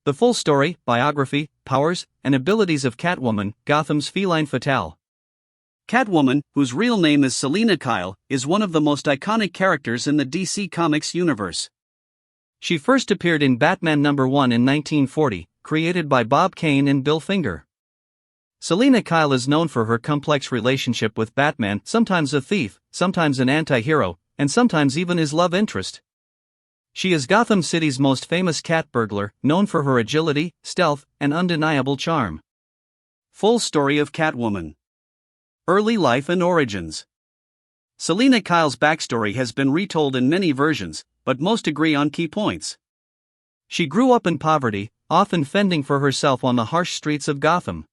The full story, biography, powers, and abilities of Catwoman, Gotham's Feline Fatale. Catwoman, whose real name is Selina Kyle, is one of the most iconic characters in the DC Comics universe. She first appeared in Batman #1 in 1940, created by Bob Kane and Bill Finger. Selina Kyle is known for her complex relationship with Batman, sometimes a thief, sometimes an anti-hero, and sometimes even his love interest. She is Gotham City's most famous cat burglar, known for her agility, stealth, and undeniable charm. Full story of Catwoman. Early life and origins. Selina Kyle's backstory has been retold in many versions, but most agree on key points. She grew up in poverty, often fending for herself on the harsh streets of Gotham.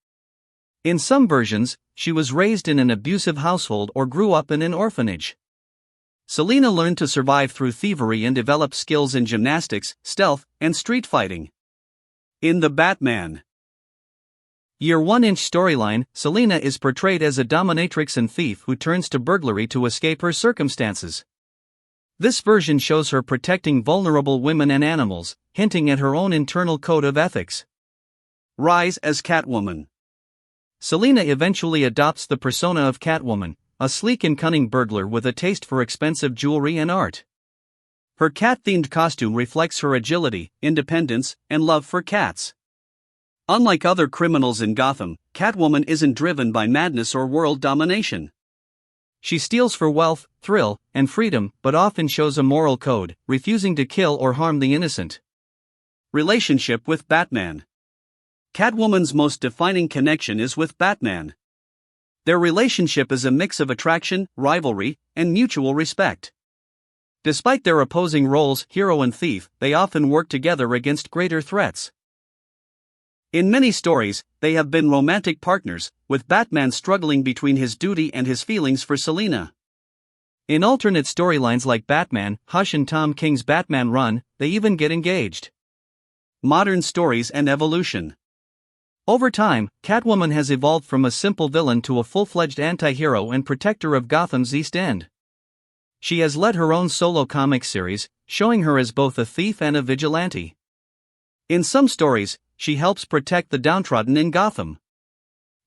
In some versions, she was raised in an abusive household or grew up in an orphanage. Selina learned to survive through thievery and developed skills in gymnastics, stealth, and street fighting. In the Batman Year 1-inch storyline, Selina is portrayed as a dominatrix and thief who turns to burglary to escape her circumstances. This version shows her protecting vulnerable women and animals, hinting at her own internal code of ethics. Rise as Catwoman. Selina eventually adopts the persona of Catwoman, a sleek and cunning burglar with a taste for expensive jewelry and art. Her cat-themed costume reflects her agility, independence, and love for cats. Unlike other criminals in Gotham, Catwoman isn't driven by madness or world domination. She steals for wealth, thrill, and freedom, but often shows a moral code, refusing to kill or harm the innocent. Relationship with Batman. Catwoman's most defining connection is with Batman. Their relationship is a mix of attraction, rivalry, and mutual respect. Despite their opposing roles, hero and thief, they often work together against greater threats. In many stories, they have been romantic partners, with Batman struggling between his duty and his feelings for Selina. In alternate storylines like Batman, Hush and Tom King's Batman Run, they even get engaged. Modern stories and evolution. Over time, Catwoman has evolved from a simple villain to a full-fledged anti-hero and protector of Gotham's East End. She has led her own solo comic series, showing her as both a thief and a vigilante. In some stories, she helps protect the downtrodden in Gotham.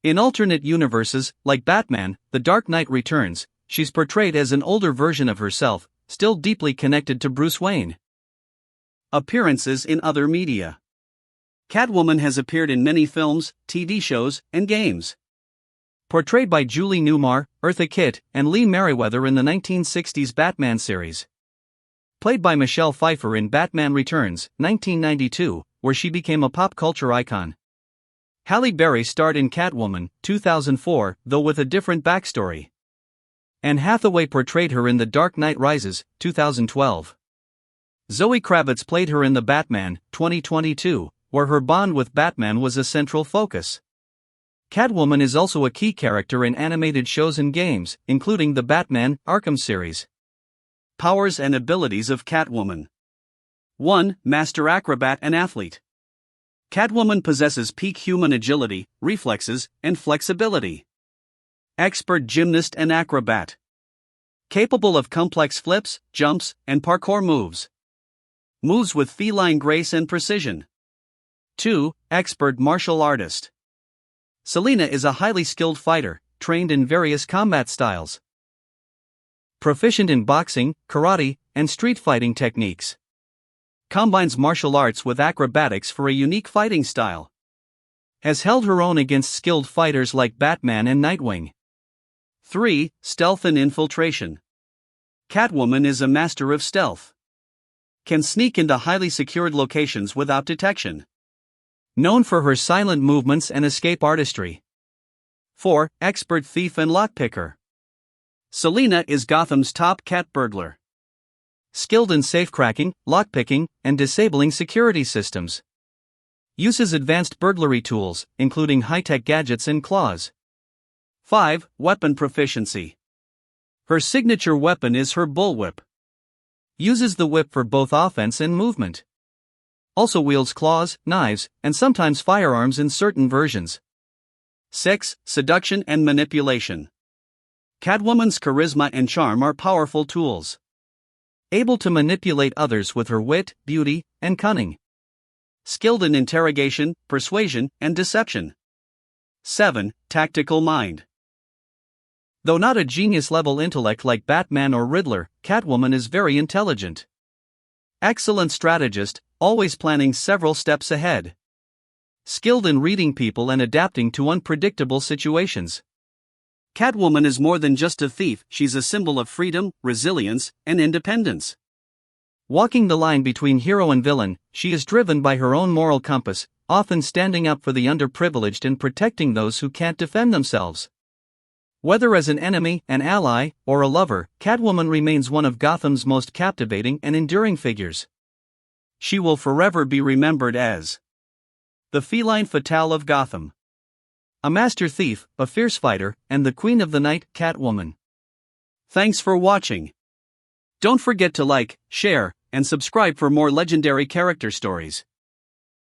In alternate universes, like Batman, The Dark Knight Returns, she's portrayed as an older version of herself, still deeply connected to Bruce Wayne. Appearances in other media. Catwoman has appeared in many films, TV shows, and games. Portrayed by Julie Newmar, Eartha Kitt, and Lee Merriweather in the 1960s Batman series. Played by Michelle Pfeiffer in Batman Returns, 1992, where she became a pop culture icon. Halle Berry starred in Catwoman, 2004, though with a different backstory. Anne Hathaway portrayed her in The Dark Knight Rises, 2012. Zoe Kravitz played her in The Batman, 2022, where her bond with Batman was a central focus. Catwoman is also a key character in animated shows and games, including the Batman Arkham series. Powers and abilities of Catwoman. 1. Master acrobat and athlete. Catwoman possesses peak human agility, reflexes, and flexibility. Expert gymnast and acrobat. Capable of complex flips, jumps, and parkour moves. Moves with feline grace and precision. 2. Expert martial artist. Selina is a highly skilled fighter, trained in various combat styles. Proficient in boxing, karate, and street fighting techniques. Combines martial arts with acrobatics for a unique fighting style. Has held her own against skilled fighters like Batman and Nightwing. 3. Stealth and infiltration. Catwoman is a master of stealth. Can sneak into highly secured locations without detection. Known for her silent movements and escape artistry. 4. Expert thief and lockpicker. Selina is Gotham's top cat burglar. Skilled in safecracking, lockpicking, and disabling security systems. Uses advanced burglary tools, including high-tech gadgets and claws. 5. Weapon proficiency. Her signature weapon is her bullwhip. Uses the whip for both offense and movement. Also wields claws, knives, and sometimes firearms in certain versions. 6. Seduction and manipulation. Catwoman's charisma and charm are powerful tools. Able to manipulate others with her wit, beauty, and cunning. skilled in interrogation, persuasion, and deception. 7. Tactical mind. Though not a genius-level intellect like Batman or Riddler, Catwoman is very intelligent. Excellent strategist, always planning several steps ahead. Skilled in reading people and adapting to unpredictable situations. Catwoman is more than just a thief, she's a symbol of freedom, resilience, and independence. Walking the line between hero and villain, she is driven by her own moral compass, often standing up for the underprivileged and protecting those who can't defend themselves. Whether as an enemy, an ally, or a lover, Catwoman remains one of Gotham's most captivating and enduring figures. She will forever be remembered as the feline fatale of Gotham. A master thief, a fierce fighter, and the queen of the night, Catwoman. Thanks for watching. Don't forget to like, share, and subscribe for more legendary character stories.